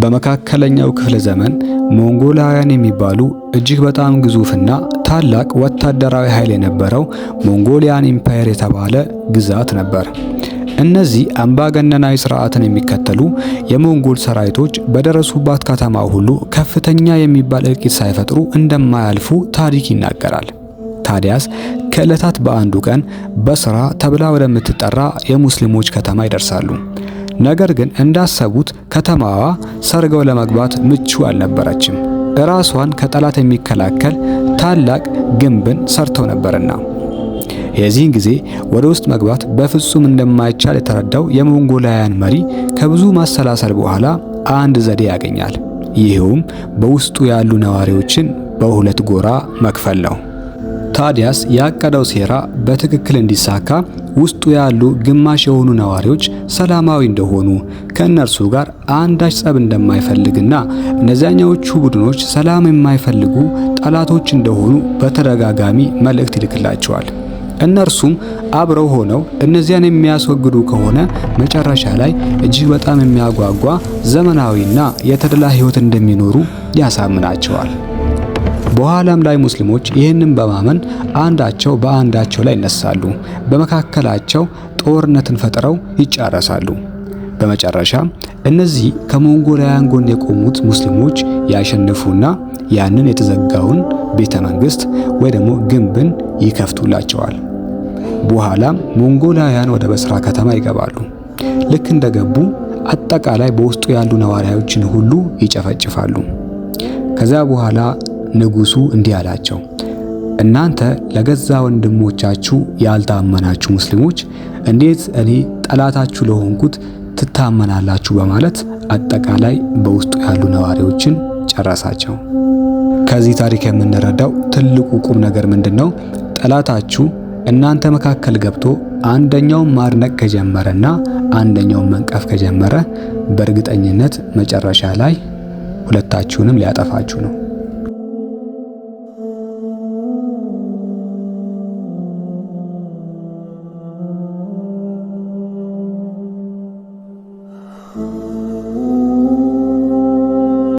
በመካከለኛው ክፍለ ዘመን ሞንጎላውያን የሚባሉ እጅግ በጣም ግዙፍና ታላቅ ወታደራዊ ኃይል የነበረው ሞንጎሊያን ኢምፓየር የተባለ ግዛት ነበር። እነዚህ አምባገነናዊ ስርዓትን የሚከተሉ የሞንጎል ሰራዊቶች በደረሱባት ከተማ ሁሉ ከፍተኛ የሚባል እልቂት ሳይፈጥሩ እንደማያልፉ ታሪክ ይናገራል። ታዲያስ ከዕለታት በአንዱ ቀን በስራ ተብላ ወደምትጠራ የሙስሊሞች ከተማ ይደርሳሉ። ነገር ግን እንዳሰቡት ከተማዋ ሰርገው ለመግባት ምቹ አልነበረችም። ራሷን ከጠላት የሚከላከል ታላቅ ግንብን ሰርተው ነበርና የዚህን ጊዜ ወደ ውስጥ መግባት በፍጹም እንደማይቻል የተረዳው የሞንጎላውያን መሪ ከብዙ ማሰላሰል በኋላ አንድ ዘዴ ያገኛል። ይህውም በውስጡ ያሉ ነዋሪዎችን በሁለት ጎራ መክፈል ነው። ታዲያስ ያቀደው ሴራ በትክክል እንዲሳካ ውስጡ ያሉ ግማሽ የሆኑ ነዋሪዎች ሰላማዊ እንደሆኑ ከእነርሱ ጋር አንዳች ጸብ እንደማይፈልግና እነዚያኞቹ ቡድኖች ሰላም የማይፈልጉ ጠላቶች እንደሆኑ በተደጋጋሚ መልእክት ይልክላቸዋል። እነርሱም አብረው ሆነው እነዚያን የሚያስወግዱ ከሆነ መጨረሻ ላይ እጅግ በጣም የሚያጓጓ ዘመናዊና የተድላ ሕይወት እንደሚኖሩ ያሳምናቸዋል። በኋላም ላይ ሙስሊሞች ይህንን በማመን አንዳቸው በአንዳቸው ላይ ይነሳሉ። በመካከላቸው ጦርነትን ፈጥረው ይጫረሳሉ። በመጨረሻ እነዚህ ከሞንጎላውያን ጎን የቆሙት ሙስሊሞች ያሸንፉና ያንን የተዘጋውን ቤተ መንግስት ወይ ደግሞ ግንብን ይከፍቱላቸዋል። በኋላም ሞንጎላውያን ወደ በስራ ከተማ ይገባሉ። ልክ እንደገቡ አጠቃላይ በውስጡ ያሉ ነዋሪዎችን ሁሉ ይጨፈጭፋሉ። ከዛ በኋላ ንጉሱ እንዲህ አላቸው፣ እናንተ ለገዛ ወንድሞቻችሁ ያልታመናችሁ ሙስሊሞች እንዴት እኔ ጠላታችሁ ለሆንኩት ትታመናላችሁ? በማለት አጠቃላይ በውስጡ ያሉ ነዋሪዎችን ጨረሳቸው። ከዚህ ታሪክ የምንረዳው ትልቁ ቁም ነገር ምንድነው? ጠላታችሁ እናንተ መካከል ገብቶ አንደኛው ማድነቅ ከጀመረና አንደኛው መንቀፍ ከጀመረ በእርግጠኝነት መጨረሻ ላይ ሁለታችሁንም ሊያጠፋችሁ ነው።